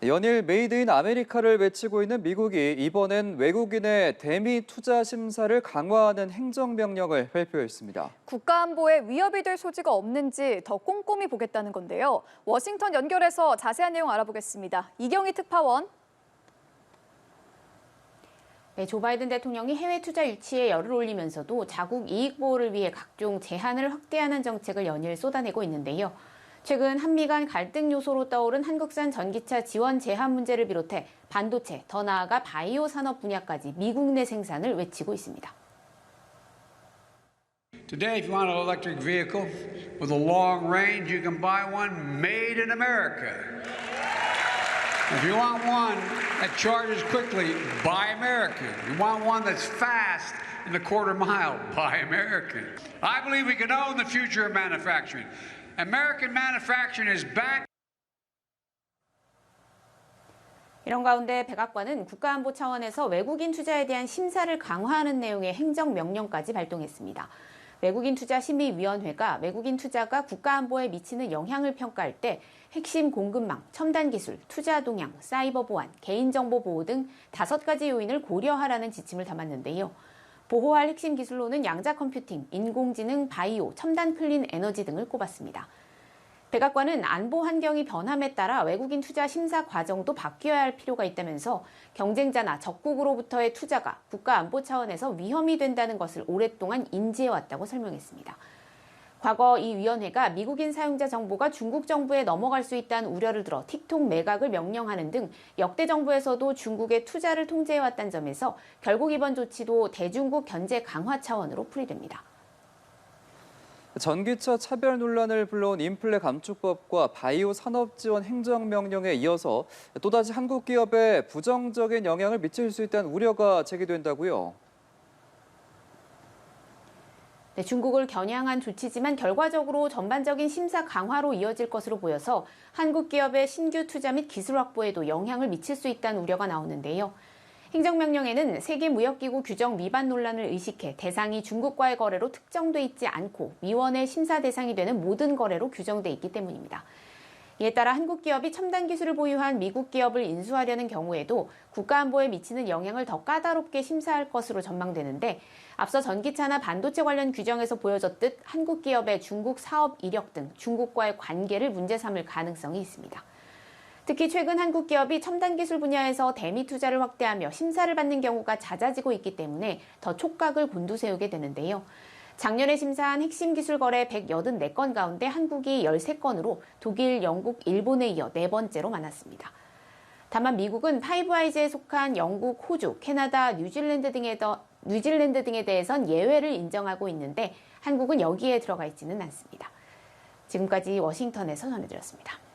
연일 메이드 인 아메리카를 외치고 있는 미국이 이번엔 외국인의 대미 투자 심사를 강화하는 행정명령을 발표했습니다. 국가안보에 위협이 될 소지가 없는지 더 꼼꼼히 보겠다는 건데요. 워싱턴 연결해서 자세한 내용 알아보겠습니다. 이경희 특파원. 네, 조 바이든 대통령이 해외 투자 유치에 열을 올리면서도 자국 이익 보호를 위해 각종 제한을 확대하는 정책을 연일 쏟아내고 있는데요. 최근 한미 간 갈등 요소로 떠오른 한국산 전기차 지원 제한 문제를 비롯해 반도체, 더 나아가 바이오 산업 분야까지 미국 내 생산을 외치고 있습니다. Today, if you want an electric vehicle with a long range, you can buy one made in America. If you want one that charges quickly, buy American. You want one that's fast in the quarter mile, buy American. I believe we can own the future of manufacturing. American manufacturing is back. 이런 가운데 백악관은 국가안보 차원에서 외국인 투자에 대한 심사를 강화하는 내용의 행정명령까지 발동했습니다. 외국인 투자 심의위원회가 외국인 투자가 국가안보에 미치는 영향을 평가할 때 핵심 공급망, 첨단 기술, 투자 동향, 사이버 보안, 개인정보 보호 등 5가지 요인을 고려하라는 지침을 담았는데요. 보호할 핵심 기술로는 양자 컴퓨팅, 인공지능, 바이오, 첨단 클린 에너지 등을 꼽았습니다. 백악관은 안보 환경이 변함에 따라 외국인 투자 심사 과정도 바뀌어야 할 필요가 있다면서 경쟁자나 적국으로부터의 투자가 국가 안보 차원에서 위험이 된다는 것을 오랫동안 인지해왔다고 설명했습니다. 과거 이 위원회가 미국인 사용자 정보가 중국 정부에 넘어갈 수 있다는 우려를 들어 틱톡 매각을 명령하는 등 역대 정부에서도 중국의 투자를 통제해왔다는 점에서 결국 이번 조치도 대중국 견제 강화 차원으로 풀이됩니다. 전기차 차별 논란을 불러온 인플레 감축법과 바이오 산업 지원 행정명령에 이어서 또다시 한국 기업에 부정적인 영향을 미칠 수 있다는 우려가 제기된다고요. 네, 중국을 겨냥한 조치지만 결과적으로 전반적인 심사 강화로 이어질 것으로 보여서 한국 기업의 신규 투자 및 기술 확보에도 영향을 미칠 수 있다는 우려가 나오는데요. 행정명령에는 세계무역기구 규정 위반 논란을 의식해 대상이 중국과의 거래로 특정돼 있지 않고 위원회 심사 대상이 되는 모든 거래로 규정돼 있기 때문입니다. 이에 따라 한국 기업이 첨단 기술을 보유한 미국 기업을 인수하려는 경우에도 국가안보에 미치는 영향을 더 까다롭게 심사할 것으로 전망되는데 앞서 전기차나 반도체 관련 규정에서 보여졌듯 한국 기업의 중국 사업 이력 등 중국과의 관계를 문제 삼을 가능성이 있습니다. 특히 최근 한국 기업이 첨단 기술 분야에서 대미 투자를 확대하며 심사를 받는 경우가 잦아지고 있기 때문에 더 촉각을 곤두세우게 되는데요. 작년에 심사한 핵심 기술 거래 184건 가운데 한국이 13건으로 독일, 영국, 일본에 이어 4번째로 많았습니다. 다만 미국은 파이브 아이즈에 속한 영국, 호주, 캐나다, 뉴질랜드 등에 대해선 예외를 인정하고 있는데 한국은 여기에 들어가 있지는 않습니다. 지금까지 워싱턴에서 전해드렸습니다.